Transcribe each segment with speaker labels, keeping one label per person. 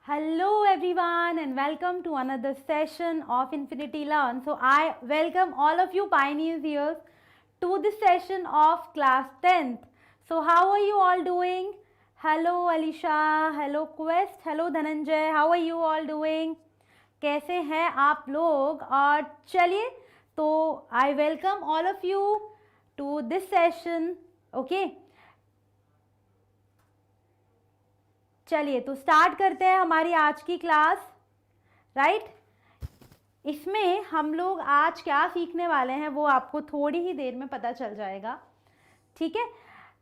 Speaker 1: Hello everyone and welcome to another session of Infinity Learn. So I welcome all of you pioneers here to this session of class 10th. So how are you all doing? Hello Alisha, hello Quest, hello Dhananjay, how are you all doing? कैसे हैं आप लोग? और चलिए तो I welcome all of you to this session. Okay. चलिए तो start करते हैं हमारी आज की क्लास. राइट इसमें हम लोग आज क्या सीखने वाले हैं वो आपको थोड़ी ही देर में पता चल जाएगा. ठीक है,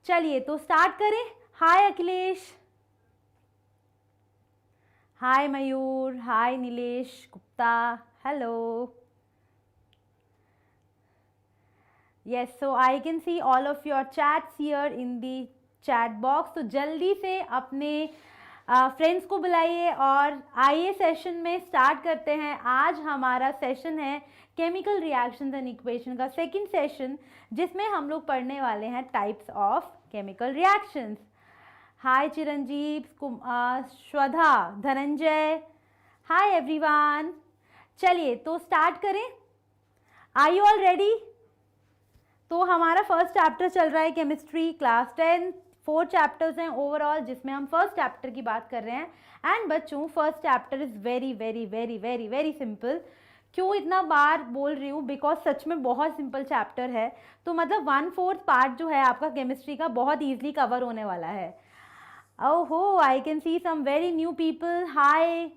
Speaker 1: चलिए तो स्टार्ट करें. Hi Akhilesh, hi Mayur, hi Nilesh Gupta, hello. Yes, so I can see all of your chats here in the chat box. तो जल्दी से अपने फ्रेंड्स को बुलाइए और आइए सेशन में स्टार्ट करते हैं. आज हमारा सेशन है केमिकल रिएक्शंस एंड इक्वेशन का सेकंड सेशन, जिसमें हम लोग पढ़ने वाले हैं types of chemical reactions. Hi Chiranjeev, Shraddha, Dhananjay, hi everyone. चलिए तो स्टार्ट करें. Are you all ready? तो हमारा फर्स्ट चैप्टर चल रहा है केमिस्ट्री क्लास 10. 4 चैप्टर्स हैं ओवरऑल, जिसमें हम फर्स्ट चैप्टर की बात कर रहे हैं. एंड बच्चों first chapter is very very very very very simple. क्यों इतना बार बोल रही हूँ? बिकॉज सच में बहुत सिंपल चैप्टर है. तो मतलब 1/4 पार्ट जो है आपका केमिस्ट्री का बहुत ईजिली कवर होने वाला है. ओहो, I can see some very new people. Hi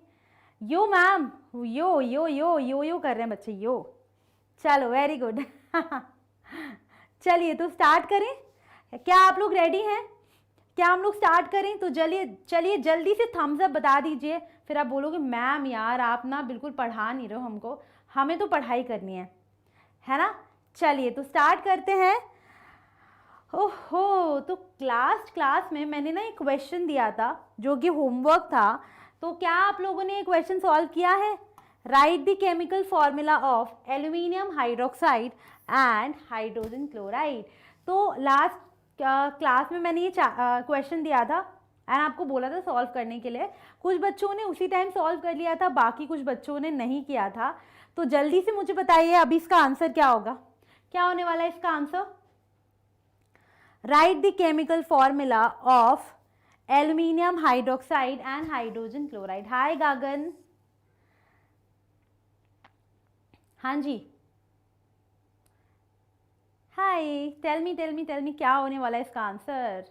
Speaker 1: yo ma'am, yo yo yo yo yo कर रहे हैं बच्चे, यो. चलो वेरी गुड. चलिए तो स्टार्ट करें. क्या आप लोग रेडी हैं? क्या हम लोग स्टार्ट करें? तो चलिए जल्दी से थम्स अप बता दीजिए. फिर आप बोलोगे मैम यार आप ना बिल्कुल पढ़ा नहीं रहे हो हमको. हमें तो पढ़ाई करनी है ना. चलिए तो स्टार्ट करते हैं. ओहो, तो क्लास में मैंने ना एक क्वेश्चन दिया था जो कि होमवर्क था. तो क्या आप लोगों ने ये क्वेश्चन सॉल्व किया है? Right the chemical formula of aluminium hydroxide and hydrogen chloride. तो लास्ट क्लास में मैंने ये क्वेश्चन दिया था एंड आपको बोला था सॉल्व करने के लिए. कुछ बच्चों ने उसी टाइम सॉल्व कर लिया था, बाकी कुछ बच्चों ने नहीं किया था. तो जल्दी से मुझे बताइए अभी इसका आंसर क्या होगा. क्या होने वाला है इसका answer? Write the chemical formula of aluminium hydroxide and hydrogen chloride. Hi Gagan, हाँ जी, हाय. टेल मी क्या होने वाला है इसका आंसर.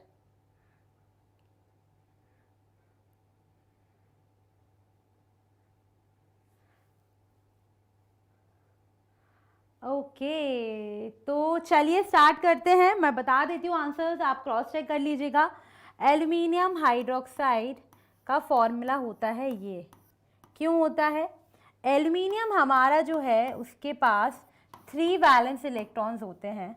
Speaker 1: ओके, तो चलिए स्टार्ट करते हैं. मैं बता देती हूँ आंसर्स, आप क्रॉस चेक कर लीजिएगा. एल्यूमिनियम हाइड्रोक्साइड का फॉर्मूला होता है ये. क्यों होता है? एल्यूमिनियम हमारा जो है उसके पास 3 वैलेंस इलेक्ट्रॉन्स होते हैं.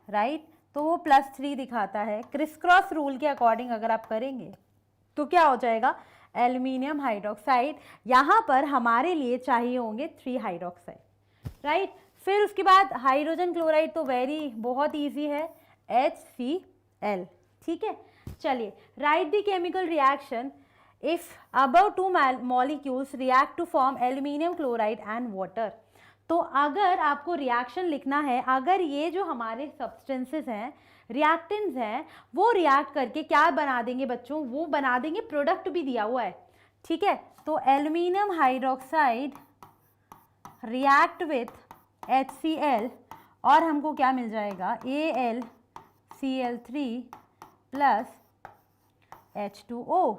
Speaker 1: राइट, तो वो +3 दिखाता है. क्रिस क्रॉस रूल के अकॉर्डिंग अगर आप करेंगे तो क्या हो जाएगा? Aluminium hydroxide. यहाँ पर हमारे लिए चाहिए होंगे 3 हाइड्रोक्साइड. राइट, फिर उसके बाद हाइड्रोजन क्लोराइड तो बहुत ईजी है, HCl. ठीक है, चलिए write the chemical reaction if above 2 molecules react to form aluminium chloride and water. तो अगर आपको रिएक्शन लिखना है, अगर ये जो हमारे सब्सटेंसेस हैं, रिएक्टेंट्स हैं, वो रिएक्ट करके क्या बना देंगे बच्चों? वो बना देंगे प्रोडक्ट भी दिया हुआ है. ठीक है, तो aluminium hydroxide react with HCl और हमको क्या मिल जाएगा? AlCl3 plus H2O.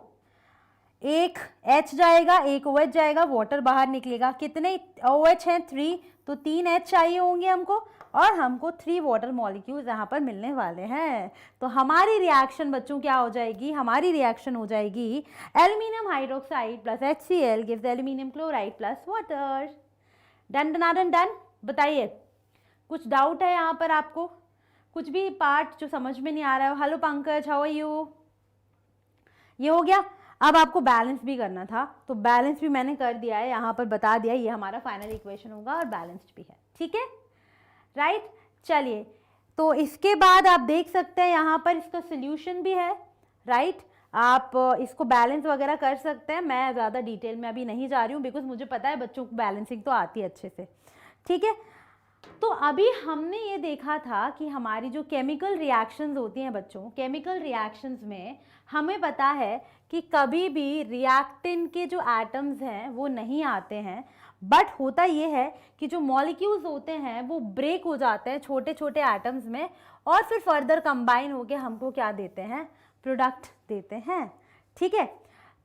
Speaker 1: एक H जाएगा, एक OH जाएगा, वाटर बाहर निकलेगा. कितने OH हैं? 3. तो 3 H चाहिए होंगे हमको और हमको 3 वाटर मॉलिक्यूल्स यहाँ पर मिलने वाले हैं. तो हमारी रिएक्शन बच्चों क्या हो जाएगी? हमारी रिएक्शन हो जाएगी aluminium hydroxide plus HCl gives aluminium chloride plus water. Done done done. बताइए कुछ डाउट है यहाँ पर आपको? कुछ भी पार्ट जो समझ में नहीं आ रहा है? Hello Pankaj, how are you? ये हो गया. अब आपको बैलेंस भी करना था, तो बैलेंस भी मैंने कर दिया है, यहाँ पर बता दिया. ये हमारा फाइनल इक्वेशन होगा और बैलेंस्ड भी है. ठीक है, राइट. चलिए तो इसके बाद आप देख सकते हैं यहाँ पर इसका सोल्यूशन भी है. राइट, आप इसको बैलेंस वगैरह कर सकते हैं। मैं ज़्यादा डिटेल में अभी नहीं जा रही हूँ, बिकॉज मुझे पता है बच्चों को बैलेंसिंग तो आती है अच्छे से। ठीक है, तो अभी हमने ये देखा था कि हमारी जो केमिकल रिएक्शंस होती हैं बच्चों, केमिकल रिएक्शंस में हमें पता है कि कभी भी रिएक्टेंट के जो एटम्स हैं वो नहीं आते हैं, बट होता ये है कि जो मॉलिक्यूल्स होते हैं वो ब्रेक हो जाते हैं छोटे छोटे एटम्स में, और फिर फर्दर कंबाइन होके हमको क्या देते हैं, प्रोडक्ट देते हैं। ठीक है,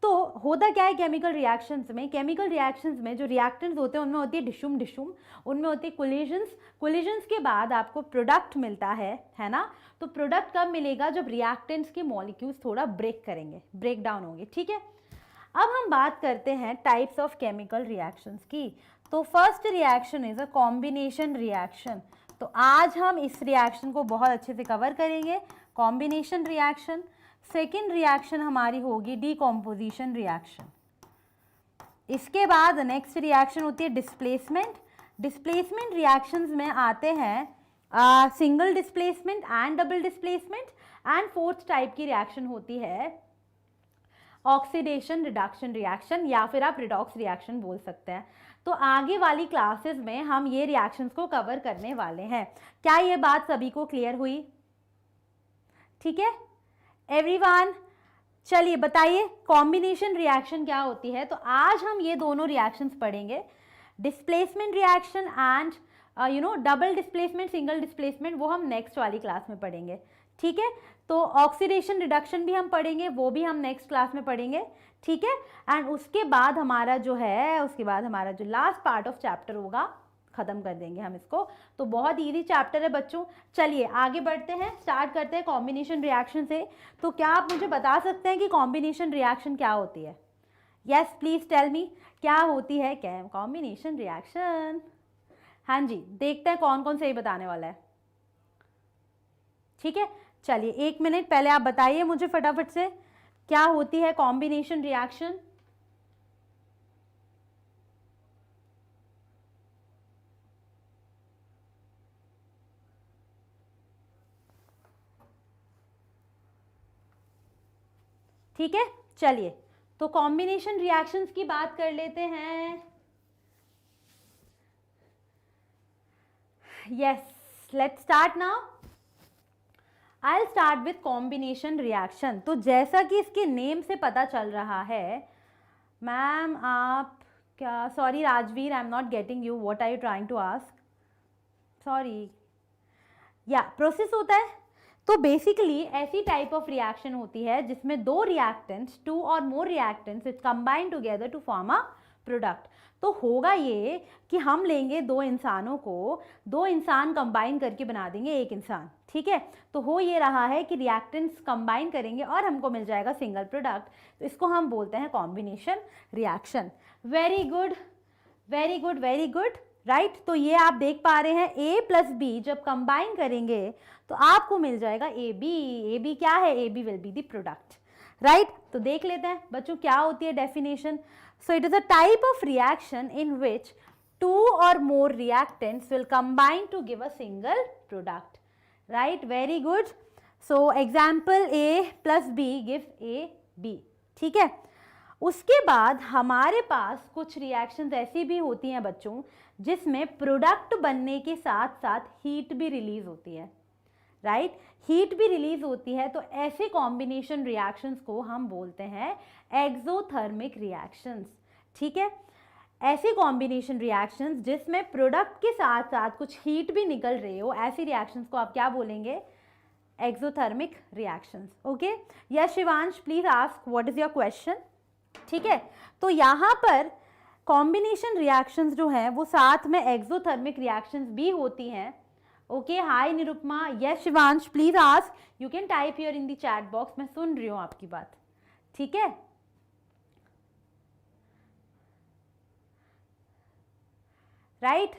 Speaker 1: तो होता क्या है केमिकल रिएक्शंस में, केमिकल रिएक्शंस में जो रिएक्टेंट्स होते हैं उनमें होती है डिशुम डिशुम, उनमें होती है कोलिजन्स, कोलिजन्स के बाद आपको प्रोडक्ट मिलता है ना। तो प्रोडक्ट कब मिलेगा, जब रिएक्टेंट्स के मॉलिक्यूल्स थोड़ा ब्रेक करेंगे, ब्रेक डाउन होंगे। ठीक है, अब हम बात करते हैं टाइप्स ऑफ केमिकल रिएक्शंस की। तो first reaction is a combination reaction. तो आज हम इस रिएक्शन को बहुत अच्छे से कवर करेंगे, कॉम्बिनेशन रिएक्शन। सेकेंड रिएक्शन हमारी होगी डीकॉम्पोजिशन रिएक्शन। इसके बाद नेक्स्ट रिएक्शन होती है डिस्प्लेसमेंट। डिस्प्लेसमेंट रिएक्शंस में आते हैं single displacement and double displacement, and fourth type की रिएक्शन होती है ऑक्सीडेशन रिडक्शन रिएक्शन, या फिर आप रिडॉक्स रिएक्शन बोल सकते हैं। तो आगे वाली क्लासेस में हम ये रिएक्शंस को कवर करने वाले हैं। क्या ये बात सभी को क्लियर हुई? ठीक है एवरीवन, चलिए बताइए कॉम्बिनेशन रिएक्शन क्या होती है। तो आज हम ये दोनों रिएक्शंस पढ़ेंगे, displacement reaction and double displacement, single displacement, वो हम नेक्स्ट वाली क्लास में पढ़ेंगे। ठीक है, तो ऑक्सीडेशन रिडक्शन भी हम पढ़ेंगे, वो भी हम नेक्स्ट क्लास में पढ़ेंगे। ठीक है, एंड उसके बाद हमारा जो लास्ट पार्ट ऑफ चैप्टर होगा, खत्म कर देंगे हम इसको। तो बहुत इजी चैप्टर है बच्चों। चलिए आगे बढ़ते हैं, स्टार्ट करते हैं कॉम्बिनेशन रिएक्शन से। तो क्या आप मुझे बता सकते हैं कि कॉम्बिनेशन रिएक्शन क्या होती है? यस प्लीज टेल मी, क्या होती है क्या कॉम्बिनेशन रिएक्शन? हाँ जी, देखते हैं कौन कौन सही बताने वाला है। ठीक है, चलिए 1 मिनट पहले आप बताइए मुझे फटाफट से क्या होती है कॉम्बिनेशन रिएक्शन। ठीक है, चलिए तो कॉम्बिनेशन रिएक्शंस की बात कर लेते हैं। Yes let's start now. I will start with combination reaction. तो जैसा कि इसके नेम से पता चल रहा है, मैम आप क्या, sorry Rajveer, I am not getting you, what are you trying to ask? Sorry, या प्रोसेस होता है। तो बेसिकली ऐसी टाइप ऑफ रिएक्शन होती है जिसमें दो रिएक्टेंट्स, 2 और more reactants it combine together to form a product. तो होगा ये कि हम लेंगे दो इंसानों को, दो इंसान कंबाइन करके बना देंगे एक इंसान। ठीक है, तो हो ये रहा है कि रिएक्टेंट्स कंबाइन करेंगे और हमको मिल जाएगा सिंगल प्रोडक्ट। तो इसको हम बोलते हैं combination reaction. Very good very good very good, right. तो ये आप देख पा रहे हैं A प्लस बी जब कंबाइन करेंगे तो आपको मिल जाएगा AB। AB क्या है? AB will be the product, right. तो देख लेते हैं बच्चों क्या होती है definition. So it is a type of reaction in which 2 or more reactants will combine to give a single product, right? Very good. So example A plus B gives AB. ठीक है, उसके बाद हमारे पास कुछ रिएक्शंस ऐसी भी होती हैं बच्चों जिसमें प्रोडक्ट बनने के साथ साथ हीट भी रिलीज होती है, राइट। हीट भी रिलीज होती है। तो ऐसे कॉम्बिनेशन रिएक्शंस को हम बोलते हैं एक्सोथर्मिक रिएक्शंस। ठीक है, ऐसे कॉम्बिनेशन रिएक्शंस जिसमें प्रोडक्ट के साथ साथ कुछ हीट भी निकल रही हो, ऐसी रिएक्शंस को आप क्या बोलेंगे? Exothermic reactions. Okay, yes Shivansh please ask what is your question. ठीक है, तो यहाँ पर कॉम्बिनेशन रिएक्शंस जो हैं वो साथ में एक्सोथर्मिक रिएक्शंस भी होती हैं। Okay, hi Nirupama, yes Shivansh please ask, you can type here in the chat box, मैं सुन रही हूँ आपकी बात। ठीक है, राइट।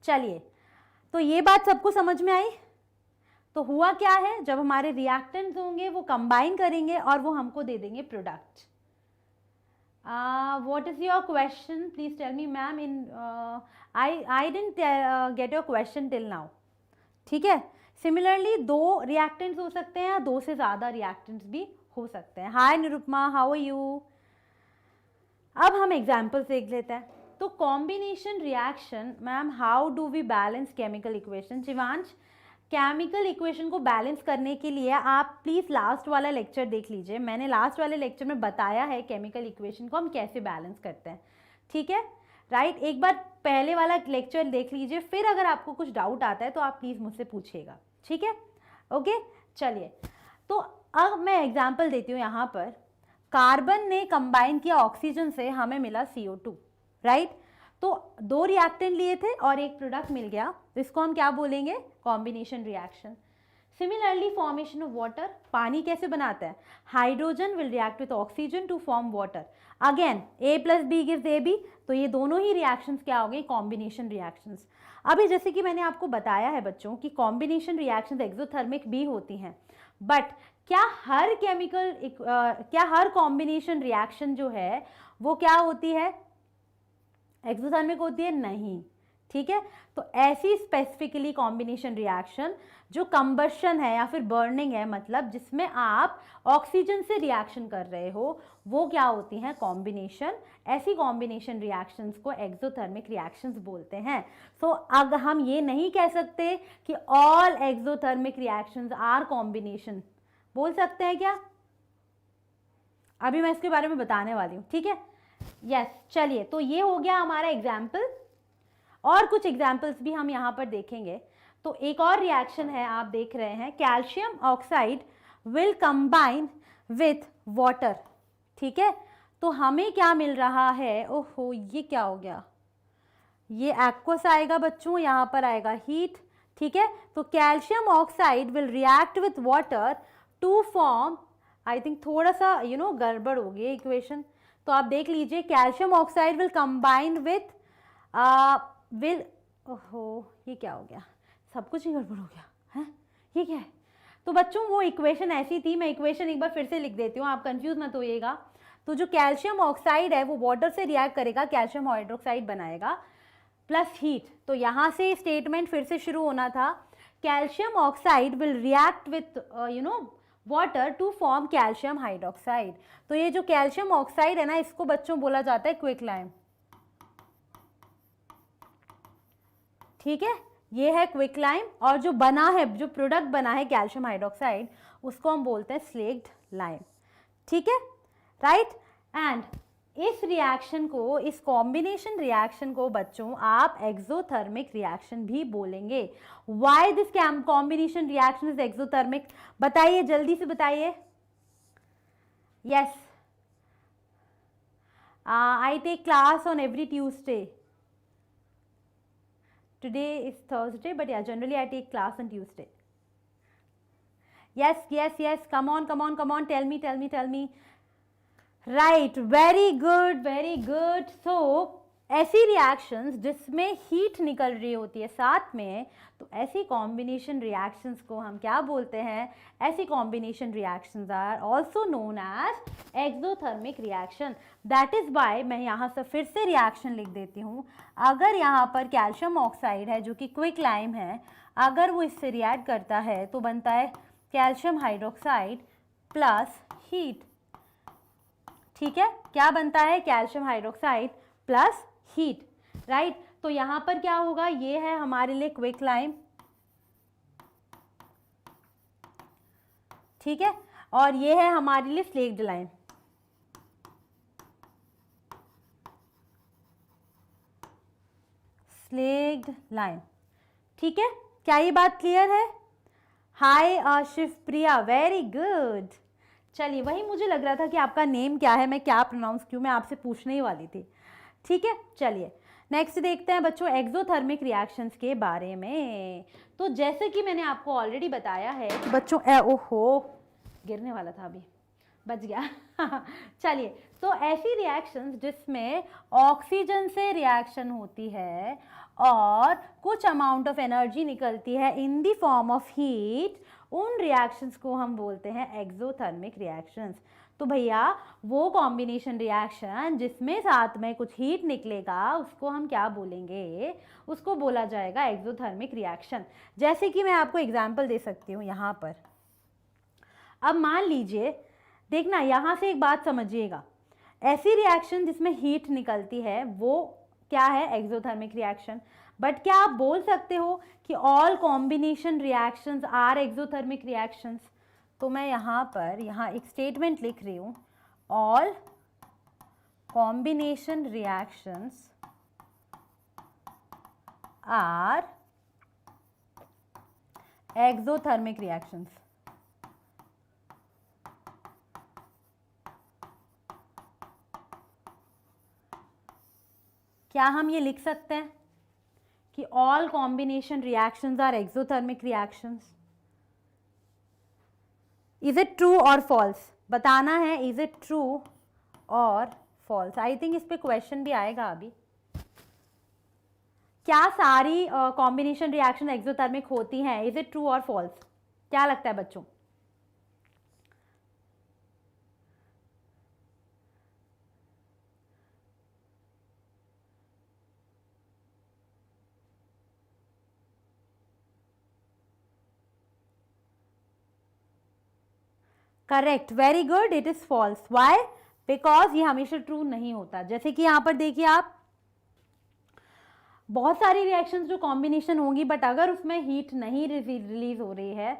Speaker 1: चलिए, तो ये बात सबको समझ में आई। तो हुआ क्या है, जब हमारे रिएक्टेंट्स होंगे वो कंबाइन करेंगे और वो हमको दे देंगे product. What is your question? Please tell me, ma'am. I didn't get your question till now. ठीक है, सिमिलरली दो रिएक्टेंट्स हो सकते हैं, दो से ज़्यादा रिएक्टेंट्स भी हो सकते हैं। Hi Nirupama, how are you. अब हम एग्जाम्पल्स देख लेते हैं। तो combination reaction, ma'am how do we balance chemical equation. Shivansh, chemical equation को बैलेंस करने के लिए आप प्लीज़ लास्ट वाला लेक्चर देख लीजिए। मैंने लास्ट वाले लेक्चर में बताया है केमिकल इक्वेशन को हम कैसे बैलेंस करते हैं, ठीक है, राइट। एक बार पहले वाला लेक्चर देख लीजिए, फिर अगर आपको कुछ डाउट आता है तो आप प्लीज़ मुझसे पूछिएगा, ठीक है, ओके। चलिए, तो अब मैं एग्जाम्पल देती हूँ। यहाँ पर कार्बन ने कंबाइन किया ऑक्सीजन से, हमें मिला CO2, राइट। तो दो रिएक्टेंट लिए थे और एक प्रोडक्ट मिल गया, तो इसको हम क्या बोलेंगे, combination reaction. Similarly formation of water, पानी कैसे बनाता है, hydrogen will react with oxygen to form water, again A+B gives AB, तो ये दोनों ही रिएक्शंस क्या हो गए, कॉम्बिनेशन रिएक्शंस। अभी जैसे कि मैंने आपको बताया है बच्चों कि कॉम्बिनेशन रिएक्शंस एक्सोथर्मिक भी होती हैं, बट क्या हर कॉम्बिनेशन रिएक्शन जो है वो क्या होती है, एक्सोथर्मिक होती है, नहीं, ठीक है। तो ऐसी स्पेसिफिकली कॉम्बिनेशन रिएक्शन जो कंबशन है या फिर बर्निंग है, मतलब जिसमें आप ऑक्सीजन से रिएक्शन कर रहे हो, वो क्या होती हैं, कॉम्बिनेशन। ऐसी कॉम्बिनेशन रिएक्शंस को एक्सोथर्मिक रिएक्शंस बोलते हैं। सो अब हम ये नहीं कह सकते कि all exothermic reactions are combination, बोल सकते हैं क्या, अभी मैं इसके बारे में बताने वाली हूँ, ठीक है, यस। चलिए, तो ये हो गया हमारा एग्जाम्पल, और कुछ एग्जाम्पल्स भी हम यहाँ पर देखेंगे। तो एक और रिएक्शन है, आप देख रहे हैं, calcium oxide will combine with water, ठीक है। तो हमें क्या मिल रहा है, ओहो ये क्या हो गया, ये एक्वस आएगा बच्चों, यहाँ पर आएगा हीट, ठीक है। तो calcium oxide will react with water to form, I think थोड़ा सा गड़बड़ हो गई इक्वेशन, तो आप देख लीजिए, calcium oxide will combine with ओहो ये क्या हो गया, सब कुछ ही गड़बड़ हो गया है, ये क्या है। तो बच्चों वो इक्वेशन ऐसी थी, मैं इक्वेशन एक बार फिर से लिख देती हूँ, आप कंफ्यूज मत होइएगा। तो जो कैल्शियम ऑक्साइड है वो वाटर से रिएक्ट करेगा, कैल्शियम हाइड्रोक्साइड बनाएगा प्लस हीट। तो यहाँ से स्टेटमेंट फिर से शुरू होना था, calcium oxide will react with water to form calcium hydroxide. तो ये जो कैल्शियम ऑक्साइड है ना, इसको बच्चों बोला जाता है क्विकलाइम, ठीक है, ये है क्विकलाइम। और जो बना है, जो प्रोडक्ट बना है कैल्शियम हाइड्रोक्साइड, उसको हम बोलते हैं स्लेक्ड लाइम, ठीक है, राइट। एंड इस रिएक्शन को, इस कॉम्बिनेशन रिएक्शन को बच्चों आप एक्सोथर्मिक रिएक्शन भी बोलेंगे। Why this combination reaction is exothermic, बताइए जल्दी से बताइए। Yes, I take class on every Tuesday, today is Thursday, but yeah, generally I take class on Tuesday. Yes, come on, tell me. Right, very good. So ऐसी reactions जिसमें heat निकल रही होती है साथ में, तो ऐसी कॉम्बिनेशन रिएक्शंस को हम क्या बोलते हैं, ऐसी combination reactions are also known as exothermic reaction. That is why मैं यहाँ से फिर से रिएक्शन लिख देती हूँ। अगर यहाँ पर कैल्शियम ऑक्साइड है जो कि क्विकलाइम है, अगर वो इससे रिएक्ट करता है तो बनता है कैल्शियम हाइड्रोक्साइड प्लस हीट, ठीक है, क्या बनता है, calcium hydroxide plus heat, right. तो यहाँ पर क्या होगा, ये है हमारे लिए क्विकलाइम, ठीक है, और ये है हमारे लिए स्लेक्ड लाइम, ठीक है। क्या ये बात क्लियर है? हाय शिवप्रिया, वेरी गुड। चलिए, वही मुझे लग रहा था कि आपका नेम क्या है, मैं क्या प्रोनाउंस क्यों, मैं आपसे पूछने ही वाली थी, ठीक है। चलिए नेक्स्ट देखते हैं बच्चों एक्सोथर्मिक रिएक्शंस के बारे में। तो जैसे कि मैंने आपको ऑलरेडी बताया है कि बच्चों, ओहो गिरने वाला था, अभी बच गया चलिए, तो ऐसी रिएक्शंस जिसमें ऑक्सीजन से रिएक्शन होती है और कुछ अमाउंट ऑफ एनर्जी निकलती है in the form of heat, उन रिएक्शंस को हम बोलते हैं एक्सोथर्मिक रिएक्शंस। तो भैया वो कॉम्बिनेशन रिएक्शन जिसमें साथ में कुछ हीट निकलेगा, उसको हम क्या बोलेंगे, उसको बोला जाएगा एक्सोथर्मिक रिएक्शन। जैसे कि मैं आपको एग्जांपल दे सकती हूँ यहाँ पर। अब मान लीजिए देखना यहाँ से एक बात समझिएगा, ऐसी रिएक्शन जिसमें हीट निकलती है वो क्या है, एक्सोथर्मिक रिएक्शन। बट क्या आप बोल सकते हो कि all combination reactions are exothermic reactions? तो मैं यहाँ पर एक स्टेटमेंट लिख रही हूँ, all combination reactions are exothermic reactions. क्या हम ये लिख सकते हैं कि all combination reactions are exothermic reactions? Is it true और फॉल्स बताना है, इज इट ट्रू और फॉल्स। आई थिंक इस पे क्वेश्चन भी आएगा अभी। क्या सारी कॉम्बिनेशन रिएक्शन एक्सोथर्मिक होती हैं, इज इट ट्रू और फॉल्स? क्या लगता है बच्चों? Correct, very good, it is false. Why? Because ये हमेशा ट्रू नहीं होता। जैसे कि यहां पर देखिए आप, बहुत सारी रिएक्शंस जो कॉम्बिनेशन होंगी बट अगर उसमें हीट नहीं रिलीज हो रही है,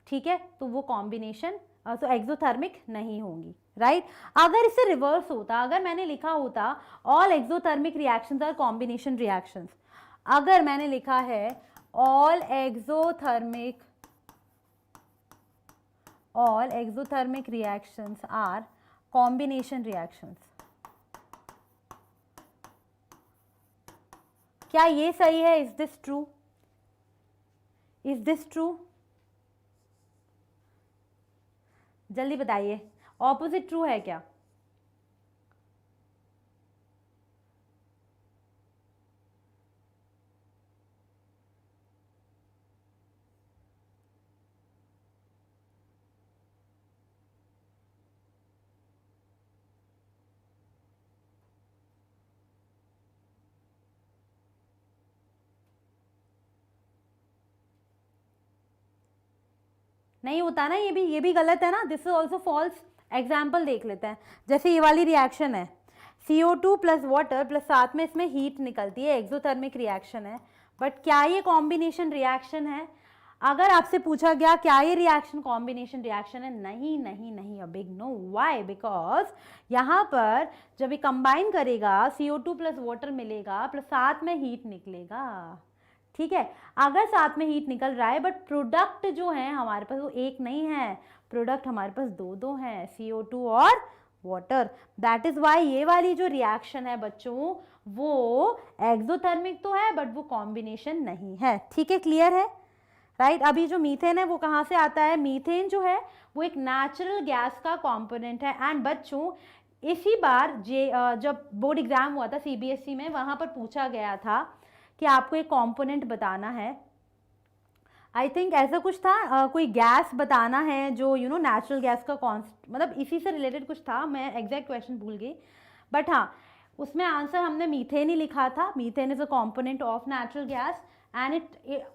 Speaker 1: ठीक है, तो वो कॉम्बिनेशन तो एक्सोथर्मिक नहीं होंगी, राइट। अगर इससे रिवर्स होता, अगर मैंने लिखा होता all exothermic reactions are combination reactions, अगर मैंने लिखा है all exothermic reactions are combination reactions, क्या ये सही है? Is this true? Is this true? जल्दी बताइए, ऑपोजिट ट्रू है क्या? नहीं होता ना, ये भी गलत है ना, this is also false. Example देख लेते हैं, जैसे ये वाली रिएक्शन है, CO2 प्लस वाटर प्लस साथ में इसमें हीट निकलती है, एक्सोथर्मिक रिएक्शन है, बट क्या ये कॉम्बिनेशन रिएक्शन है? अगर आपसे पूछा गया क्या ये रिएक्शन कॉम्बिनेशन रिएक्शन है, नहीं नहीं नहीं, a big no. Why? Because यहाँ पर जब ये कंबाइन करेगा CO2 प्लस वाटर मिलेगा प्लस साथ में हीट निकलेगा, ठीक है। अगर साथ में हीट निकल रहा है बट प्रोडक्ट जो है हमारे पास वो एक नहीं है, प्रोडक्ट हमारे पास दो दो हैं, CO2 और वाटर। दैट इज वाई ये वाली जो रिएक्शन है बच्चों वो एक्सोथर्मिक तो है बट वो कॉम्बिनेशन नहीं है, ठीक है, क्लियर है, राइट। अभी जो मीथेन है वो कहाँ से आता है? मीथेन जो है वो एक नेचुरल गैस का कॉम्पोनेंट है। एंड बच्चों इसी बार जब बोर्ड एग्जाम हुआ था CBSE में, वहां पर पूछा गया था कि आपको एक कंपोनेंट बताना है, आई थिंक ऐसा कुछ था, कोई गैस बताना है जो नेचुरल गैस का मतलब इसी से रिलेटेड कुछ था, मैं एग्जैक्ट क्वेश्चन भूल गई, बट हाँ उसमें आंसर हमने मीथेन ही लिखा था। Methane is a component of natural gas and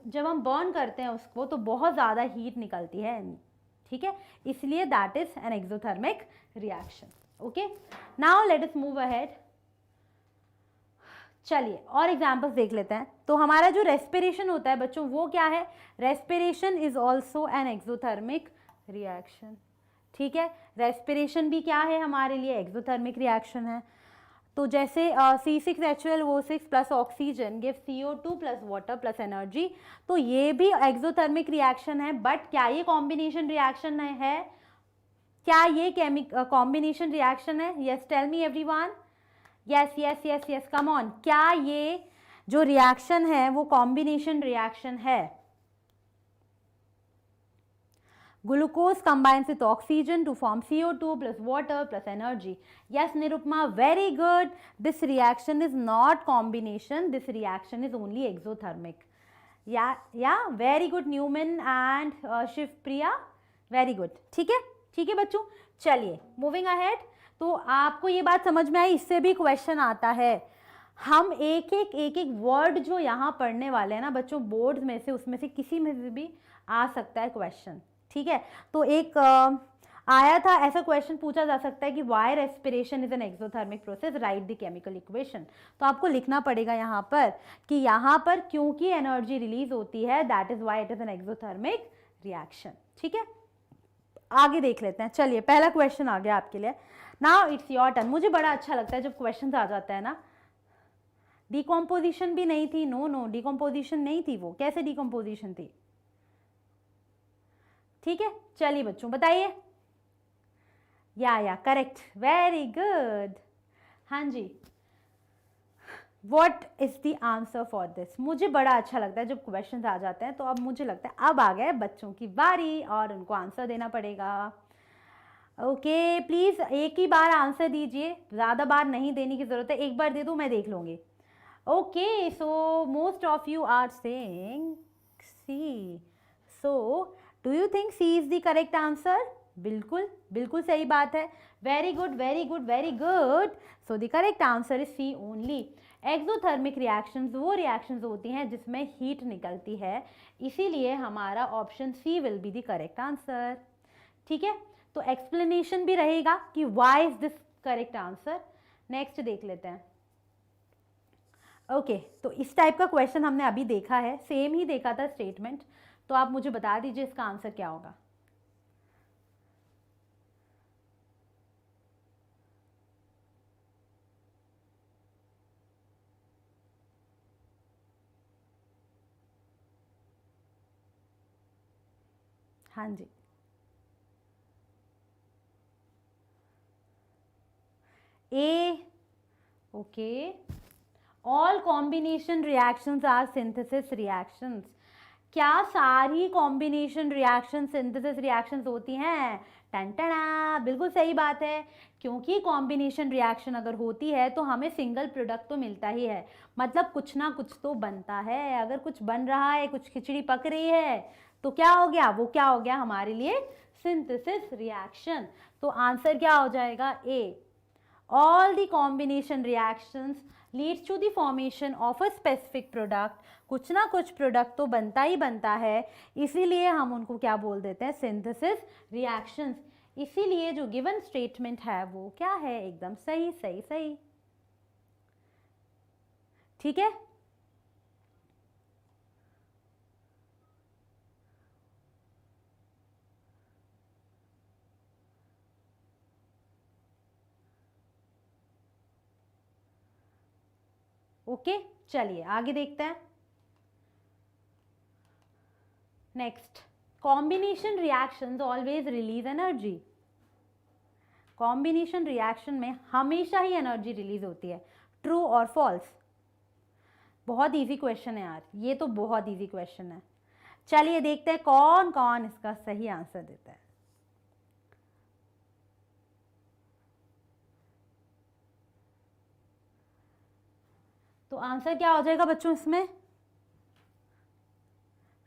Speaker 1: जब हम बर्न करते हैं उसको तो बहुत ज़्यादा हीट निकलती है, ठीक है, इसलिए that is an exothermic reaction. Okay, now let us move ahead. चलिए और एग्जाम्पल्स देख लेते हैं। तो हमारा जो रेस्पिरेशन होता है बच्चों वो क्या है? Respiration is also an exothermic reaction, ठीक है। रेस्पिरेशन भी क्या है हमारे लिए? एक्सोथर्मिक रिएक्शन है। तो जैसे C6H12O6 plus oxygen give CO2 plus water plus energy, तो ये भी एक्सोथर्मिक रिएक्शन है, बट क्या ये कॉम्बिनेशन रिएक्शन है? क्या ये कॉम्बिनेशन रिएक्शन है? Yes, tell me everyone. Yes yes yes yes, come on, क्या ये जो रिएक्शन है वो कॉम्बिनेशन रिएक्शन है? Glucose combines with oxygen to form CO2 plus water plus energy. Yes, Nirupma, very good. This reaction is not combination. This reaction is only exothermic. Yeah, very good, Newman and Shivpriya. Very good. ठीक है बच्चों, चलिए moving ahead। तो आपको ये बात समझ में आई, इससे भी क्वेश्चन आता है। हम एक एक वर्ड जो यहाँ पढ़ने वाले हैं ना बच्चों, बोर्ड में से उसमें से किसी में भी आ सकता है क्वेश्चन, ठीक है। तो एक आया था, ऐसा क्वेश्चन पूछा जा सकता है कि why respiration is an exothermic process, write the chemical equation. तो आपको लिखना पड़ेगा यहाँ पर कि यहाँ पर क्योंकि एनर्जी रिलीज होती है, that is why it is an exothermic reaction. ठीक है, आगे देख लेते हैं। चलिए, पहला क्वेश्चन आ गया आपके लिए। Now it's your turn. मुझे बड़ा अच्छा लगता है जब क्वेश्चन आ जाता है ना। डिकम्पोजिशन भी नहीं थी, नो नो, डिकम्पोजिशन नहीं थी, वो कैसे डिकम्पोजिशन थी? ठीक है, चलिए बच्चों बताइए। या करेक्ट, वेरी गुड। हाँ जी, what is the answer for this? मुझे बड़ा अच्छा लगता है जब क्वेश्चन आ जाते हैं। तो अब मुझे लगता है अब आ गए बच्चों की बारी और उनको आंसर देना पड़ेगा। ओके, प्लीज एक ही बार आंसर दीजिए, ज़्यादा बार नहीं देने की ज़रूरत है, एक बार दे दूँ मैं देख लूँगी। Okay, so most of you are saying C, so do you think C is the correct answer? बिल्कुल बिल्कुल सही बात है। Very good very good very good. So the correct answer is C only. Exothermic reactions वो reactions होती हैं जिसमें heat निकलती है, इसीलिए हमारा option C will be the correct answer. ठीक है, तो एक्सप्लेनेशन भी रहेगा कि why is this correct answer. Next देख लेते हैं। ओके, तो इस टाइप का क्वेश्चन हमने अभी देखा है, सेम ही देखा था स्टेटमेंट। तो आप मुझे बता दीजिए इसका आंसर क्या होगा। हाँ जी, A. Okay, all combination reactions are synthesis reactions. क्या सारी कॉम्बिनेशन रिएक्शन सिंथेसिस रिएक्शंस होती हैं? टंटना, बिल्कुल सही बात है। क्योंकि कॉम्बिनेशन रिएक्शन अगर होती है तो हमें सिंगल प्रोडक्ट तो मिलता ही है, मतलब कुछ ना कुछ तो बनता है। अगर कुछ बन रहा है, कुछ खिचड़ी पक रही है, तो क्या हो गया? वो क्या हो गया हमारे लिए? Synthesis reaction. तो आंसर क्या हो जाएगा? ए। all the combination reactions leads to the formation of a specific product। कुछ ना कुछ प्रोडक्ट तो बनता ही बनता है, इसीलिए हम उनको क्या बोल देते हैं? Synthesis reactions. इसीलिए जो गिवन स्टेटमेंट है वो क्या है? एकदम सही सही सही। ठीक है, ओके, चलिए आगे देखते हैं। Next, combination reactions always release energy. Combination reaction में हमेशा ही एनर्जी रिलीज होती है, ट्रू और फॉल्स? बहुत इजी क्वेश्चन है यार, ये तो बहुत इजी क्वेश्चन है। चलिए देखते हैं कौन कौन इसका सही आंसर देता है। तो आंसर क्या हो जाएगा बच्चों इसमें?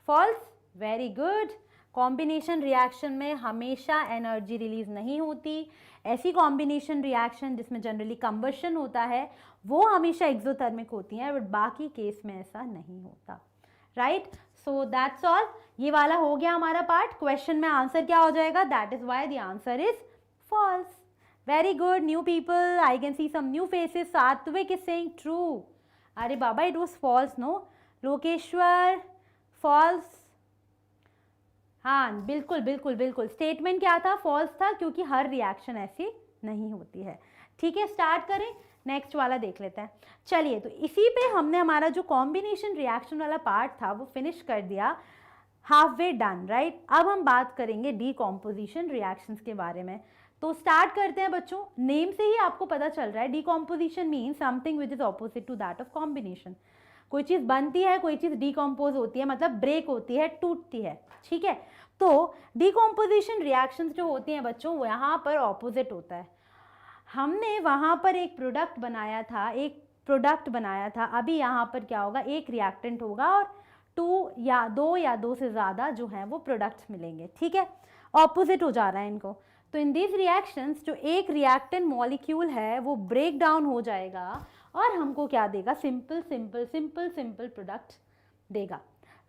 Speaker 1: False, very good. Combination reaction में हमेशा एनर्जी रिलीज नहीं होती। ऐसी कॉम्बिनेशन रिएक्शन जिसमें जनरली कंबशन होता है वो हमेशा एक्सोथर्मिक होती हैं, बट बाकी केस में ऐसा नहीं होता। Right, so that's all. ये वाला हो गया हमारा पार्ट। क्वेश्चन में आंसर क्या हो जाएगा? That is why the answer is false. Very good new people, I can see some new faces. Satvik is saying true. अरे बाबा, it was false no. Lokeshwar, false. हाँ बिल्कुल बिल्कुल बिल्कुल, स्टेटमेंट क्या था? फॉल्स था, क्योंकि हर रिएक्शन ऐसी नहीं होती है। ठीक है, स्टार्ट करें, नेक्स्ट वाला देख लेते हैं। चलिए, तो इसी पे हमने हमारा जो कॉम्बिनेशन रिएक्शन वाला पार्ट था वो फिनिश कर दिया, हाफ वे डन। राइट, अब हम बात करेंगे डीकॉम्पोजिशन रिएक्शंस के बारे में। तो स्टार्ट करते हैं बच्चों। नेम से ही आपको पता चल रहा है, decomposition mean something which is opposite to that of combination. कोई चीज़ बनती है, कोई चीज़ डीकम्पोज होती है, मतलब ब्रेक होती है, टूटती है। ठीक है, तो डीकम्पोजिशन रिएक्शंस जो होती हैं बच्चों, वो यहाँ पर ऑपोजिट होता है। हमने वहाँ पर एक प्रोडक्ट बनाया था, अभी यहाँ पर क्या होगा? एक रिएक्टेंट होगा और दो या दो से ज़्यादा जो हैं वो प्रोडक्ट्स मिलेंगे। ठीक है, ऑपोजिट हो जा रहा है इनको। तो इन दिस रिएक्शंस जो एक रिएक्टेंट मॉलिक्यूल है वो ब्रेक डाउन हो जाएगा और हमको क्या देगा? Simple simple simple simple product देगा।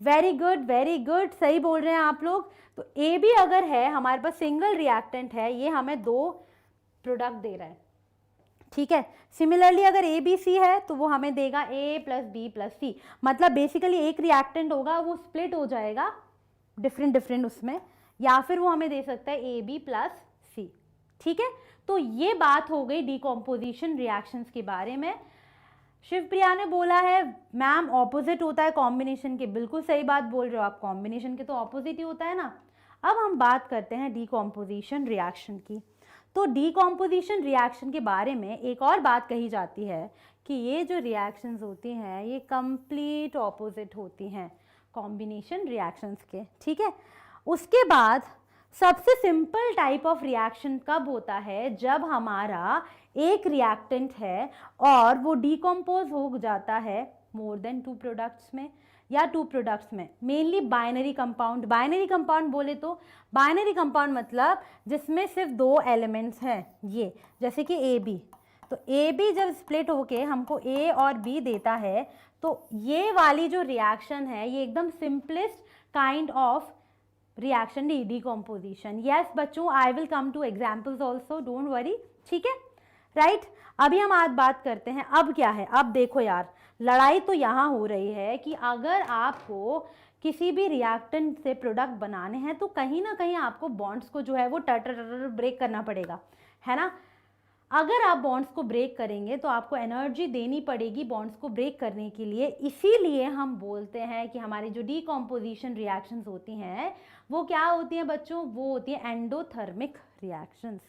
Speaker 1: वेरी गुड, सही बोल रहे हैं आप लोग। तो ए बी अगर है, हमारे पास सिंगल रिएक्टेंट है, ये हमें 2 प्रोडक्ट दे रहा है, ठीक है। सिमिलरली अगर ए बी सी है तो वो हमें देगा ए प्लस बी प्लस सी, मतलब बेसिकली एक रिएक्टेंट होगा वो स्प्लिट हो जाएगा डिफरेंट उसमें, या फिर वो हमें दे सकता है ए बी प्लस सी, ठीक है। तो ये बात हो गई डिकम्पोजिशन रिएक्शंस के बारे में। शिवप्रिया ने बोला है मैम ऑपोजिट होता है कॉम्बिनेशन के, बिल्कुल सही बात बोल रहे हो आप, कॉम्बिनेशन के तो ऑपोजिट ही होता है ना। अब हम बात करते हैं डिकम्पोजिशन रिएक्शन की। तो डिकम्पोजिशन रिएक्शन के बारे में एक और बात कही जाती है कि ये जो रिएक्शंस होती हैं ये कंप्लीट ऑपोजिट होती हैं कॉम्बिनेशन रिएक्शंस के, ठीक है। उसके बाद सबसे सिंपल टाइप ऑफ रिएक्शन कब होता है, जब हमारा एक रिएक्टेंट है और वो डिकम्पोज हो जाता है मोर देन 2 प्रोडक्ट्स में या 2 प्रोडक्ट्स में, mainly binary compound. Binary compound बोले तो बाइनरी कंपाउंड मतलब जिसमें सिर्फ 2 एलिमेंट्स हैं, ये जैसे कि ए बी। तो ए बी जब स्प्लिट होके हमको ए और बी देता है तो ये वाली जो रिएक्शन है ये एकदम simplest kind of reaction decomposition. Yes बच्चों, I will come to examples also, don't worry, ठीक है, राइट। अभी हम आज बात करते हैं अब क्या है। अब देखो यार, लड़ाई तो यहाँ हो रही है कि अगर आपको किसी भी रिएक्टेंट से प्रोडक्ट बनाने हैं तो कहीं ना कहीं आपको बॉन्ड्स को जो है वो टर ब्रेक करना पड़ेगा, है ना। अगर आप बॉन्ड्स को ब्रेक करेंगे तो आपको एनर्जी देनी पड़ेगी बॉन्ड्स को ब्रेक करने के लिए। इसीलिए हम बोलते हैं कि हमारी जो डिकम्पोजिशन रिएक्शंस होती हैं वो क्या होती हैं बच्चों, वो होती हैं एंडोथर्मिक रिएक्शंस,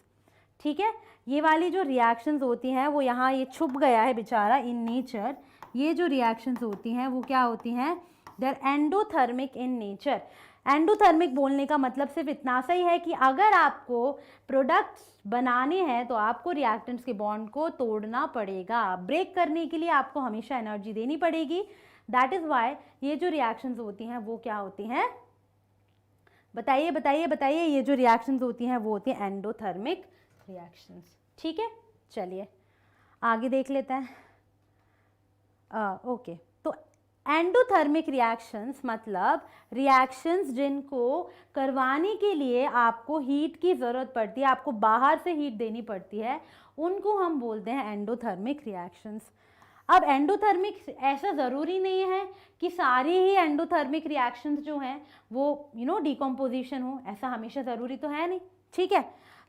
Speaker 1: ठीक है। ये वाली जो रिएक्शंस होती हैं वो यहाँ ये छुप गया है बेचारा इन नेचर। ये जो रिएक्शंस होती हैं वो क्या होती हैं, they are endothermic in nature. Endothermic बोलने का मतलब सिर्फ इतना सा ही है कि अगर आपको प्रोडक्ट्स बनाने हैं तो आपको रिएक्टेंट्स के बॉन्ड को तोड़ना पड़ेगा, ब्रेक करने के लिए आपको हमेशा एनर्जी देनी पड़ेगी। दैट इज़ वाई ये जो रिएक्शंस होती हैं वो क्या होती हैं, बताइए बताइए बताइए, ये जो रिएक्शंस होती हैं वो होती हैं एंडोथर्मिक रिएक्शंस, ठीक है। चलिए आगे देख लेते हैं। ओके, तो एंडोथर्मिक रिएक्शंस मतलब रिएक्शंस जिनको करवाने के लिए आपको हीट की ज़रूरत पड़ती है, आपको बाहर से हीट देनी पड़ती है, उनको हम बोलते हैं एंडोथर्मिक रिएक्शंस। अब एंडोथर्मिक ऐसा ज़रूरी नहीं है कि सारी ही एंडोथर्मिक रिएक्शंस जो हैं वो डिकम्पोजिशन हो, ऐसा हमेशा ज़रूरी तो है नहीं, ठीक है।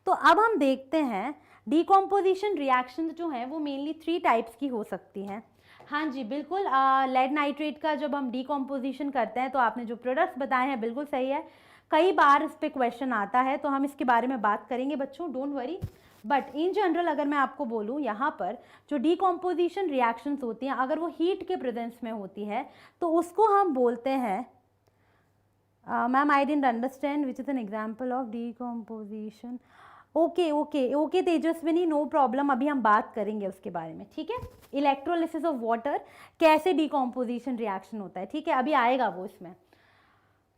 Speaker 1: तो अब हम देखते हैं डिकम्पोजिशन रिएक्शंस जो हैं वो मेनली 3 टाइप्स की हो सकती हैं। हाँ जी बिल्कुल, लेड नाइट्रेट का जब हम डिकम्पोजिशन करते हैं तो आपने जो प्रोडक्ट्स बताए हैं बिल्कुल सही है, कई बार इस पे क्वेश्चन आता है तो हम इसके बारे में बात करेंगे बच्चों, don't worry. But in general अगर मैं आपको बोलूँ, यहाँ पर जो डिकम्पोजिशन रिएक्शंस होती हैं अगर वो हीट के प्रेजेंस में होती है तो उसको हम बोलते हैं, ma'am I didn't understand which is an example of decomposition. Okay Tejaswini, no problem, अभी हम बात करेंगे उसके बारे में, ठीक है। इलेक्ट्रोलिसिस ऑफ वाटर, कैसे डिकम्पोजिशन रिएक्शन होता है, ठीक है, अभी आएगा वो इसमें।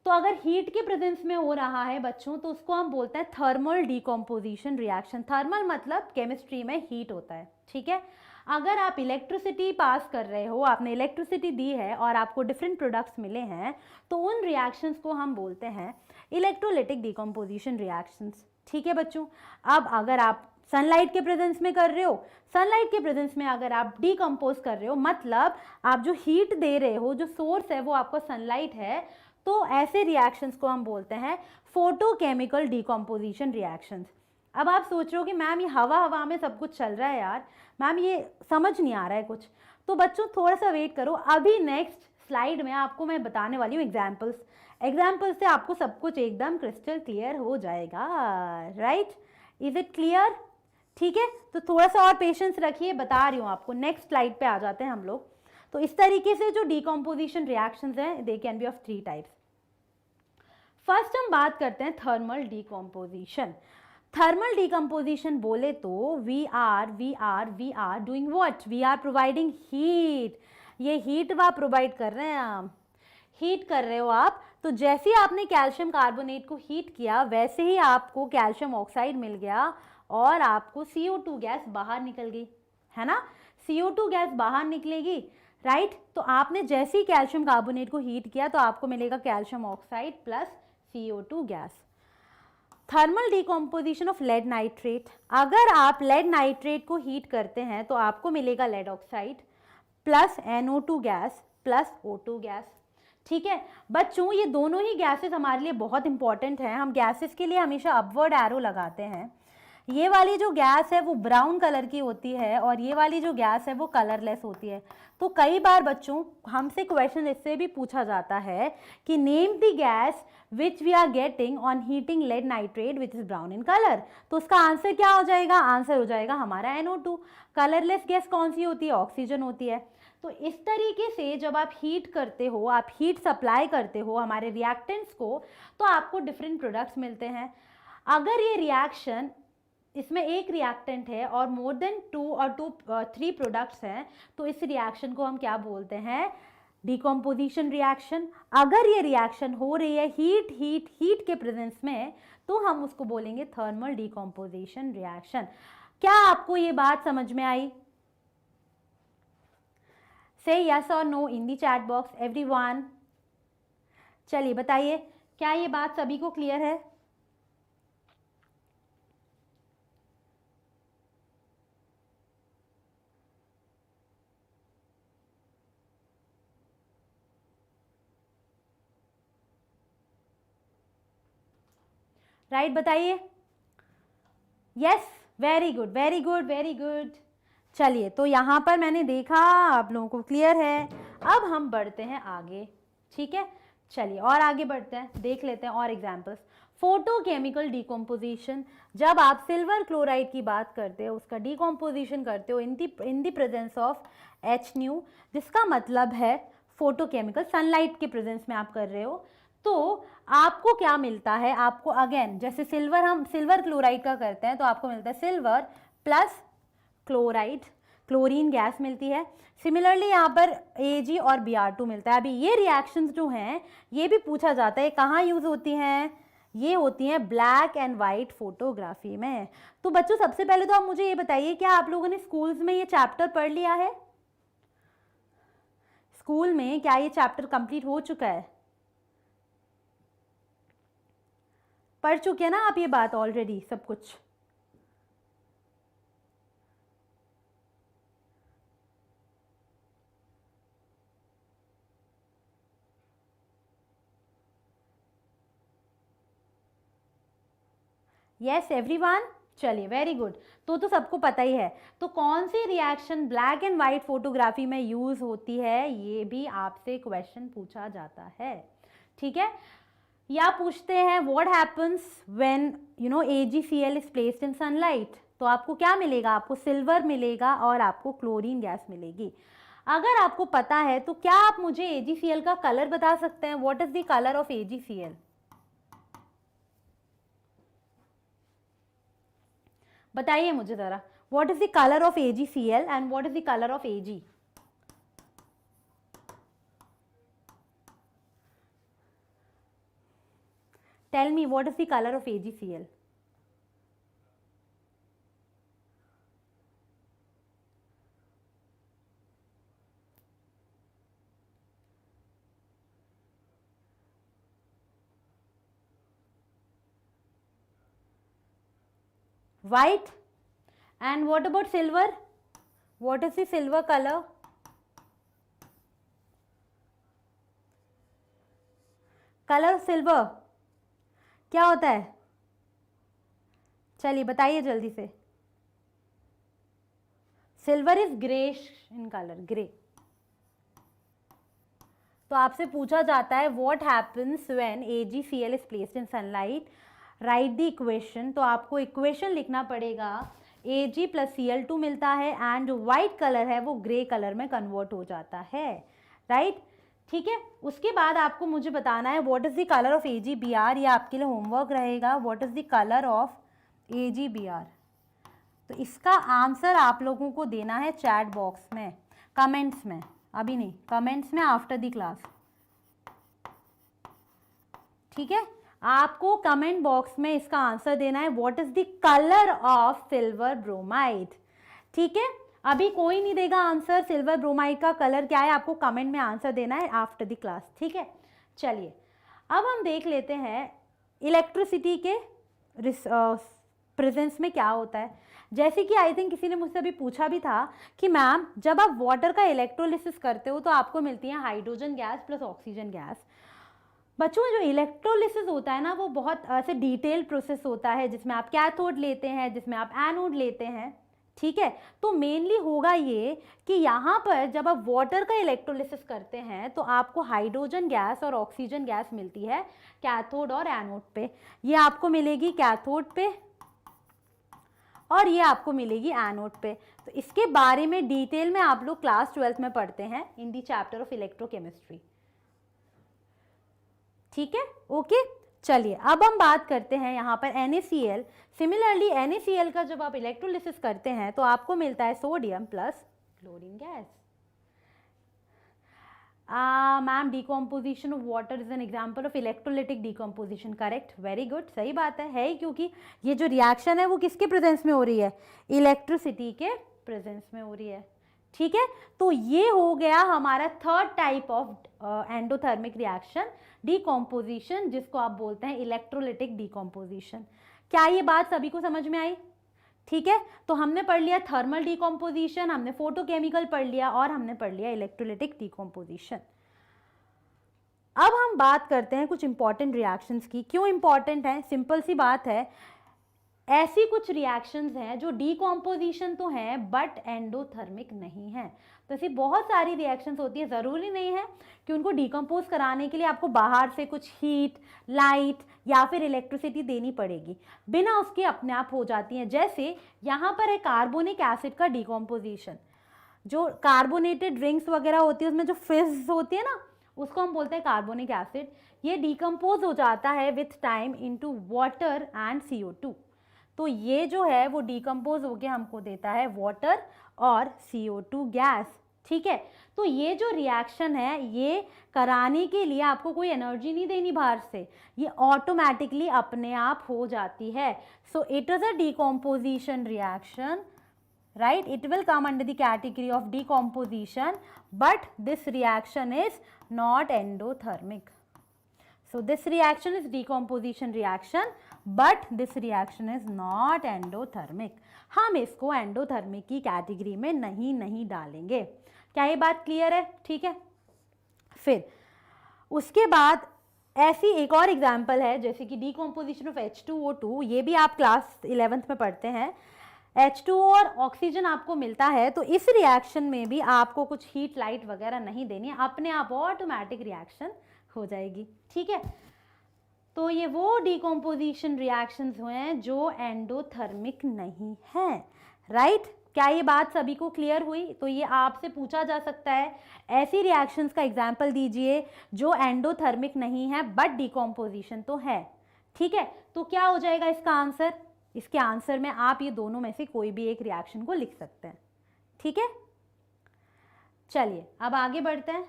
Speaker 1: तो अगर हीट के प्रेजेंस में हो रहा है बच्चों तो उसको हम बोलते हैं थर्मल डिकम्पोजिशन रिएक्शन। थर्मल मतलब केमिस्ट्री में हीट होता है, ठीक है। अगर आप इलेक्ट्रिसिटी पास कर रहे हो, आपने इलेक्ट्रिसिटी दी है और आपको डिफरेंट प्रोडक्ट्स मिले हैं तो उन रिएक्शंस को हम बोलते हैं इलेक्ट्रोलिटिक डिकम्पोजिशन रिएक्शंस, ठीक है बच्चों। अब अगर आप सनलाइट के प्रेजेंस में कर रहे हो, सनलाइट के प्रेजेंस में अगर आप डिकम्पोज कर रहे हो मतलब आप जो हीट दे रहे हो, जो सोर्स है वो आपका सनलाइट है, तो ऐसे रिएक्शंस को हम बोलते हैं फोटोकेमिकल डिकम्पोजिशन रिएक्शंस। अब आप सोच रहे हो कि मैम ये हवा में सब कुछ चल रहा है यार, मैम ये समझ नहीं आ रहा है कुछ, तो बच्चों थोड़ा सा वेट करो, अभी नेक्स्ट स्लाइड में आपको मैं बताने वाली हूँ एग्जाम्पल्स से आपको सब कुछ एकदम क्रिस्टल क्लियर हो जाएगा, राइट, इज इट क्लियर, ठीक है। तो थोड़ा सा और पेशेंस रखिए, बता रही हूँ आपको, नेक्स्ट स्लाइड पे आ जाते हैं हम लोग। तो इस तरीके से जो डिकम्पोजिशन रिएक्शंस हैं they can be of 3 types. First हम बात करते हैं थर्मल डिकम्पोजिशन। थर्मल डिकम्पोजिशन बोले तो we are doing what, we are providing heat. ये हीट आप प्रोवाइड कर रहे हैं, हीट कर रहे हो आप। तो जैसे ही आपने कैल्शियम कार्बोनेट को हीट किया वैसे ही आपको कैल्शियम ऑक्साइड मिल गया और आपको CO2 गैस बाहर निकल गई, है ना। CO2 गैस बाहर निकलेगी, राइट। तो आपने जैसे ही कैल्शियम कार्बोनेट को हीट किया तो आपको मिलेगा calcium oxide plus CO2 gas. Thermal decomposition of lead nitrate, अगर आप लेड नाइट्रेट को हीट करते हैं तो आपको मिलेगा lead oxide plus NO2 gas plus O2 gas. ठीक है बच्चों, ये दोनों ही गैसेस हमारे लिए बहुत इंपॉर्टेंट हैं। हम गैसेस के लिए हमेशा अपवर्ड एरो लगाते हैं। ये वाली जो गैस है वो ब्राउन कलर की होती है और ये वाली जो गैस है वो कलरलेस होती है। तो कई बार बच्चों हमसे क्वेश्चन इससे भी पूछा जाता है कि name the gas which we are getting on heating lead nitrate which is brown in colour. तो उसका आंसर क्या हो जाएगा? आंसर हो जाएगा हमारा NO2। कलरलेस गैस कौन सी होती है? ऑक्सीजन होती है। तो इस तरीके से जब आप हीट करते हो, आप हीट सप्लाई करते हो हमारे रिएक्टेंट्स को, तो आपको डिफरेंट प्रोडक्ट्स मिलते हैं। अगर ये रिएक्शन, इसमें एक रिएक्टेंट है और मोर देन 2 और 3 प्रोडक्ट्स हैं, तो इस रिएक्शन को हम क्या बोलते हैं? Decomposition reaction. अगर ये रिएक्शन हो रही है हीट के प्रेजेंस में, तो हम उसको बोलेंगे थर्मल डिकम्पोजिशन रिएक्शन। क्या आपको ये बात समझ में आई? से यस और no in the chat box everyone. चलिए बताइए, क्या ये बात सभी को क्लियर है? राइट बताइए। Yes, very good very good very good. चलिए, तो यहाँ पर मैंने देखा आप लोगों को क्लियर है। अब हम बढ़ते हैं आगे। ठीक है, चलिए और आगे बढ़ते हैं, देख लेते हैं और एग्जाम्पल्स। फोटोकेमिकल डिकम्पोजिशन, जब आप सिल्वर क्लोराइड की बात करते हो, उसका डिकम्पोजिशन करते हो in the presence of HNu, जिसका मतलब है फोटोकेमिकल, सनलाइट के प्रेजेंस में आप कर रहे हो, तो आपको क्या मिलता है? आपको अगेन जैसे सिल्वर, हम सिल्वर क्लोराइड का करते हैं तो आपको मिलता है silver plus chloride, chlorine gas मिलती है। सिमिलरली यहाँ पर Ag और Br2 मिलता है। अभी ये रिएक्शंस जो हैं ये भी पूछा जाता है कहाँ यूज होती हैं? ये होती हैं ब्लैक एंड वाइट फोटोग्राफी में। तो बच्चों सबसे पहले तो आप मुझे ये बताइए, क्या आप लोगों ने स्कूल्स में ये चैप्टर पढ़ लिया है? स्कूल में क्या ये चैप्टर कंप्लीट हो चुका है? पढ़ चुके हैं ना आप ये बात ऑलरेडी सब कुछ? यस एवरीवन, चलिए वेरी गुड। तो सबको पता ही है। तो कौन सी reaction black and white photography में यूज होती है, ये भी आपसे क्वेश्चन पूछा जाता है। ठीक है, या पूछते हैं what happens when AgCl is placed in sunlight. तो आपको क्या मिलेगा? आपको सिल्वर मिलेगा और आपको क्लोरीन गैस मिलेगी। अगर आपको पता है तो क्या आप मुझे AgCl का कलर बता सकते हैं? What is the colour of AgCl? बताइए मुझे जरा, what is the colour of AgCl and what is the colour of Ag? Tell me what is the color of AgCl? White. And what about silver? What is the silver color? Color of silver क्या होता है? चलिए बताइए जल्दी से। Silver is greyish in colour, grey. तो आपसे पूछा जाता है what happens when AgCl is placed in sunlight, right the equation. तो आपको इक्वेशन लिखना पड़ेगा, Ag प्लस Cl2 मिलता है एंड जो व्हाइट कलर है वो ग्रे कलर में कन्वर्ट हो जाता है, राइट? ठीक है, उसके बाद आपको मुझे बताना है what is the colour of AgBr। ये आपके लिए होमवर्क रहेगा, what is the colour of AgBr। तो इसका आंसर आप लोगों को देना है चैट बॉक्स में, कमेंट्स में, अभी नहीं, कमेंट्स में आफ्टर द क्लास। ठीक है, आपको कमेंट बॉक्स में इसका आंसर देना है what is the colour of silver bromide. ठीक है, अभी कोई नहीं देगा आंसर सिल्वर ब्रोमाइड का कलर क्या है, आपको कमेंट में आंसर देना है आफ्टर द क्लास, ठीक है। चलिए अब हम देख लेते हैं इलेक्ट्रिसिटी के प्रेजेंस में क्या होता है। जैसे कि आई थिंक किसी ने मुझसे अभी पूछा भी था कि मैम जब आप वाटर का इलेक्ट्रोलिसिस करते हो तो आपको मिलती है hydrogen gas plus oxygen gas. बच्चों जो इलेक्ट्रोलिसिस होता है ना वो बहुत ऐसे डिटेल प्रोसेस होता है जिसमें आप कैथोड लेते हैं, जिसमें आप एनोड लेते हैं, ठीक है। तो मेनली होगा ये कि यहाँ पर जब आप वाटर का इलेक्ट्रोलिसिस करते हैं तो आपको हाइड्रोजन गैस और ऑक्सीजन गैस मिलती है कैथोड और एनोड पे। ये आपको मिलेगी कैथोड पे और ये आपको मिलेगी एनोड पे। तो इसके बारे में डिटेल में आप लोग क्लास 12th में पढ़ते हैं इन दी चैप्टर ऑफ इलेक्ट्रोकेमिस्ट्री, ठीक है, ओके। चलिए अब हम बात करते हैं यहाँ पर NaCl। सिमिलरली NaCl का जब आप इलेक्ट्रोलिसिस करते हैं तो आपको मिलता है sodium plus chlorine gas. Ma'am decomposition of water is an example of electrolytic decomposition, correct, very good, सही बात है क्योंकि ये जो रिएक्शन है वो किसके प्रेजेंस में हो रही है, इलेक्ट्रिसिटी के प्रेजेंस में हो रही है, ठीक है। तो ये हो गया हमारा third type of endothermic reaction, decomposition, जिसको आप बोलते हैं इलेक्ट्रोलिटिक डिकम्पोजिशन। क्या ये बात सभी को समझ में आई, ठीक है। तो हमने पढ़ लिया थर्मल डिकम्पोजिशन, हमने फोटोकेमिकल पढ़ लिया और हमने पढ़ लिया इलेक्ट्रोलिटिक डिकम्पोजिशन। अब हम बात करते हैं कुछ इंपॉर्टेंट रिएक्शंस की। क्यों इंपॉर्टेंट है, सिंपल सी बात है, ऐसी कुछ रिएक्शंस हैं जो डिकम्पोजिशन तो हैं बट एंडोथर्मिक नहीं है। तो ऐसी बहुत सारी रिएक्शंस होती है, ज़रूरी नहीं है कि उनको डिकम्पोज कराने के लिए आपको बाहर से कुछ हीट, लाइट या फिर इलेक्ट्रिसिटी देनी पड़ेगी, बिना उसके अपने आप हो जाती हैं। जैसे यहाँ पर है कार्बोनिक एसिड का डिकम्पोजिशन, जो कार्बोनेटेड ड्रिंक्स वगैरह होती है उसमें जो फिज होती है ना उसको हम बोलते हैं कार्बोनिक एसिड। ये डिकम्पोज हो जाता है with time into water and CO2। तो ये जो है वो डिकम्पोज होके हमको देता है वाटर और CO2 गैस, ठीक है। तो ये जो रिएक्शन है ये कराने के लिए आपको कोई एनर्जी नहीं देनी बाहर से, ये ऑटोमेटिकली अपने आप हो जाती है। So it is a decomposition reaction, right, it will come under the category of decomposition, but this reaction is not endothermic. So this reaction is decomposition reaction, but this reaction is not endothermic. हम इसको endothermic की category में नहीं डालेंगे। क्या ये बात clear है, ठीक है। फिर उसके बाद ऐसी एक और एग्जाम्पल है जैसे कि डिकम्पोजिशन ऑफ H2O2, ये भी आप क्लास 11th में पढ़ते हैं। H2O और ऑक्सीजन आपको मिलता है, तो इस रिएक्शन में भी आपको कुछ हीट लाइट वगैरह नहीं देनी है, अपने आप ऑटोमेटिक रिएक्शन हो जाएगी, ठीक है। तो ये वो डिकम्पोजिशन रिएक्शंस हुए हैं जो एंडोथर्मिक नहीं हैं, राइट। क्या ये बात सभी को क्लियर हुई। तो ये आपसे पूछा जा सकता है ऐसी रिएक्शंस का एग्जाम्पल दीजिए जो एंडोथर्मिक नहीं है बट डिकम्पोजिशन तो है, ठीक है। तो क्या हो जाएगा इसका आंसर, इसके आंसर में आप ये दोनों में से कोई भी एक रिएक्शन को लिख सकते हैं, ठीक है। चलिए अब आगे बढ़ते हैं,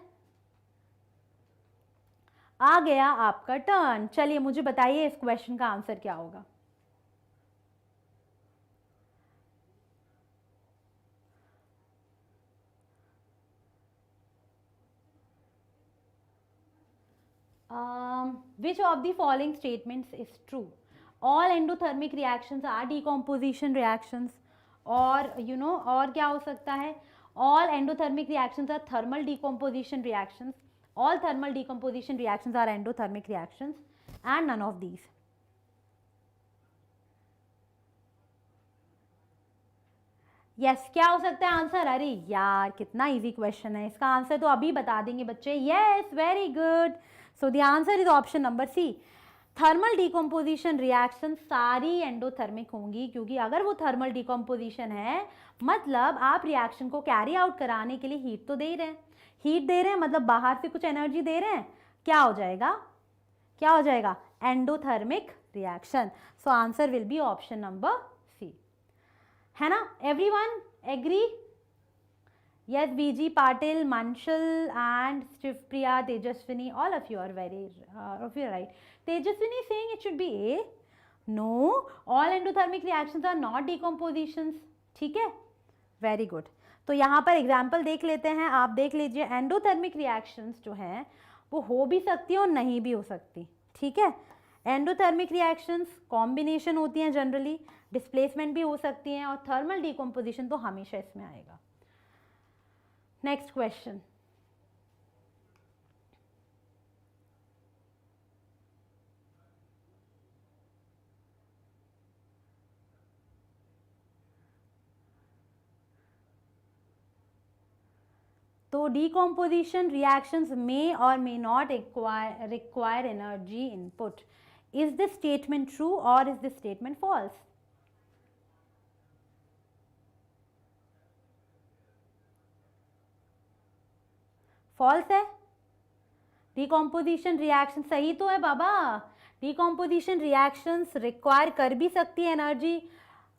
Speaker 1: आ गया आपका टर्न। चलिए मुझे बताइए इस क्वेश्चन का आंसर क्या होगा। Which of the following statements is true? All endothermic reactions are decomposition reactions, और और क्या हो सकता है, all endothermic reactions are thermal decomposition reactions, all thermal decomposition reactions are endothermic reactions, and none of these. Yes क्या हो सकता है आंसर। अरे यार कितना इजी क्वेश्चन है, इसका आंसर तो अभी बता देंगे बच्चे। Yes very good, so the answer is option number C. Thermal decomposition reaction सारी एंडोथर्मिक होंगी, क्योंकि अगर वो थर्मल डिकम्पोजिशन है मतलब आप रिएक्शन को कैरी आउट कराने के लिए हीट तो दे रहे हैं, हीट दे रहे हैं मतलब बाहर से कुछ एनर्जी दे रहे हैं, क्या हो जाएगा, क्या हो जाएगा, endothermic reaction. So answer will be option number C, है ना। Everyone agree? Yes, BG Patil, Manshal and Shivpriya, Tejaswini, all of you are right. Tejaswini is saying it should be A. No, all endothermic reactions are not decompositions. ठीक है, very good. तो यहाँ पर example देख लेते हैं, आप देख लीजिए। एंडोथर्मिक रिएक्शंस जो हैं वो हो भी सकती है और नहीं भी हो सकती, ठीक है। एंडोथर्मिक रिएक्शंस कॉम्बिनेशन होती हैं जनरली, डिस्प्लेसमेंट भी हो सकती हैं, और थर्मल डिकम्पोजिशन तो हमेशा इसमें आएगा। नेक्स्ट क्वेश्चन, तो decomposition reactions may or may not require energy input. Is this statement true or is this statement false? False है। decomposition reaction सही तो है बाबा, decomposition reactions require कर भी सकती है एनर्जी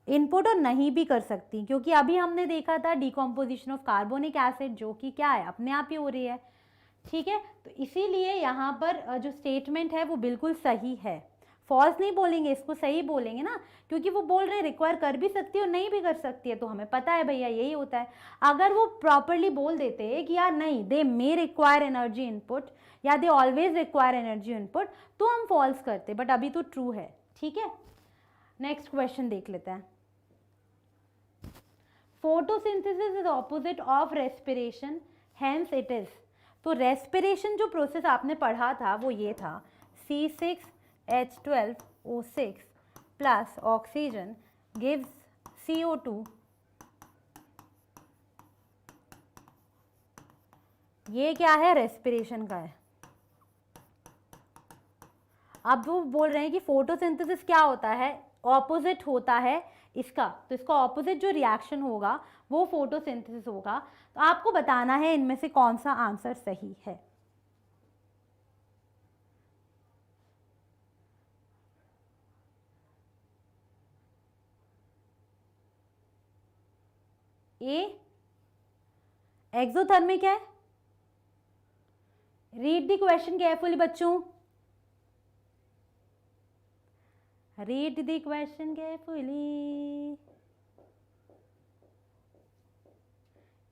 Speaker 1: इनपुट और नहीं भी कर सकती, क्योंकि अभी हमने देखा था डिकम्पोजिशन ऑफ कार्बोनिक एसिड जो कि क्या है, अपने आप ही हो रही है, ठीक है। तो इसीलिए यहाँ पर जो स्टेटमेंट है वो बिल्कुल सही है। फॉल्स नहीं बोलेंगे, इसको सही बोलेंगे ना, क्योंकि वो बोल रहे हैं रिक्वायर कर भी सकती है और नहीं भी कर सकती है, तो हमें पता है भैया यही होता है। अगर वो प्रॉपरली बोल देते हैं कि यार नहीं, दे मे रिक्वायर एनर्जी इनपुट या they always require energy input, तो हम फॉल्स करते, बट अभी तो ट्रू है, ठीक है। नेक्स्ट क्वेश्चन देख लेते हैं। Photosynthesis is opposite of respiration, hence it is. तो रेस्पिरेशन जो प्रोसेस आपने पढ़ा था वो ये था, C6H12O6 plus oxygen gives CO2, ये क्या है, रेस्पिरेशन का है। अब वो बोल रहे हैं कि फोटोसिंथेसिस क्या होता है, ऑपोजिट होता है इसका, तो इसका ऑपोजिट जो रिएक्शन होगा वो फोटोसिंथेसिस होगा। तो आपको बताना है इनमें से कौन सा आंसर सही है। ए एक्सोथर्मिक है। रीड द क्वेश्चन केयरफुली बच्चों, रीड द क्वेश्चन केयरफुली।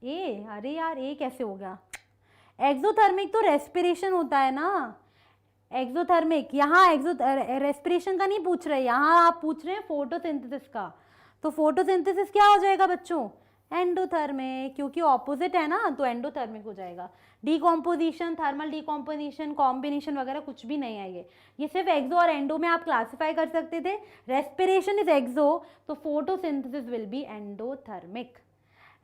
Speaker 1: ए, अरे यार ए कैसे हो गया, एक्सोथर्मिक तो रेस्पिरेशन होता है ना, एक्सोथर्मिक यहाँ रेस्पिरेशन का नहीं पूछ रहे, यहाँ आप पूछ रहे हैं फोटोसिंथेसिस का। तो फोटोसिंथेसिस क्या हो जाएगा बच्चों, एंडोथर्मिक, क्योंकि ऑपोजिट है ना, तो एंडोथर्मिक हो जाएगा। डिकम्पोजिशन, थर्मल डिकम्पोजिशन, कॉम्बिनेशन वगैरह कुछ भी नहीं आएंगे, ये सिर्फ एक्सो और एंडो में आप क्लासिफाई कर सकते थे। रेस्पिरेशन इज एक्सो, तो photosynthesis will be endothermic,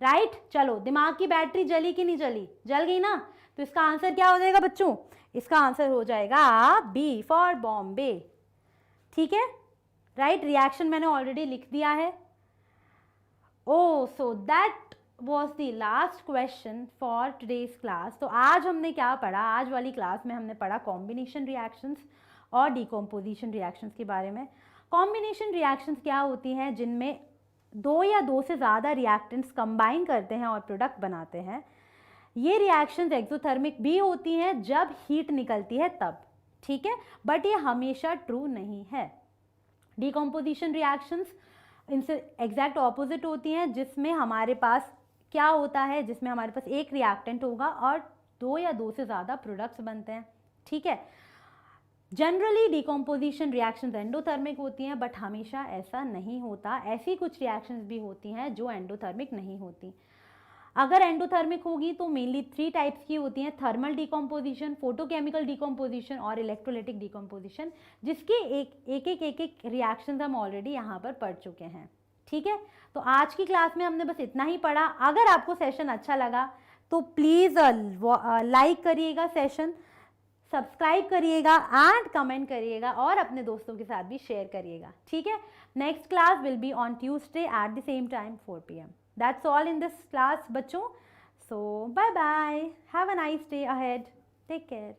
Speaker 1: right. चलो, दिमाग की बैटरी जली कि नहीं जली, जल गई ना, तो इसका आंसर क्या हो जाएगा बच्चों, इसका आंसर हो जाएगा बी फॉर बॉम्बे, ठीक है, राइट। रिएक्शन मैंने ऑलरेडी लिख दिया है। So that was the last question for today's class. तो आज हमने क्या पढ़ा, आज वाली क्लास में हमने पढ़ा कॉम्बिनेशन रिएक्शंस और डिकम्पोजिशन रिएक्शंस के बारे में। कॉम्बिनेशन रिएक्शंस क्या होती हैं, जिनमें दो या दो से ज़्यादा रिएक्टेंट्स कंबाइन करते हैं और प्रोडक्ट बनाते हैं। ये रिएक्शंस एक्सोथर्मिक भी होती हैं जब हीट निकलती है तब, ठीक है, बट ये हमेशा ट्रू नहीं है। डिकम्पोजिशन रिएक्शंस इनसे एग्जैक्ट ऑपोजिट होती हैं, जिसमें हमारे पास क्या होता है, जिसमें हमारे पास एक रिएक्टेंट होगा और दो या दो से ज़्यादा प्रोडक्ट्स बनते हैं, ठीक है। जनरली डिकम्पोजिशन रिएक्शंस एंडोथर्मिक होती हैं, बट हमेशा ऐसा नहीं होता, ऐसी कुछ रिएक्शंस भी होती हैं जो एंडोथर्मिक नहीं होती। अगर एंडोथर्मिक होगी तो मेनली 3 टाइप्स की होती हैं, थर्मल डिकम्पोजिशन, फोटोकेमिकल डिकम्पोजिशन और इलेक्ट्रोलाइटिक डिकम्पोजिशन, जिसके एक रिएक्शंस हम ऑलरेडी यहाँ पर पढ़ चुके हैं, ठीक है। तो आज की क्लास में हमने बस इतना ही पढ़ा। अगर आपको सेशन अच्छा लगा तो प्लीज़ लाइक करिएगा सेशन, सब्सक्राइब करिएगा एंड कमेंट करिएगा और अपने दोस्तों के साथ भी शेयर करिएगा, ठीक है। Next class will be on Tuesday at the same time 4 PM. That's all in this class बच्चों. So bye bye. Have a nice day ahead. Take care.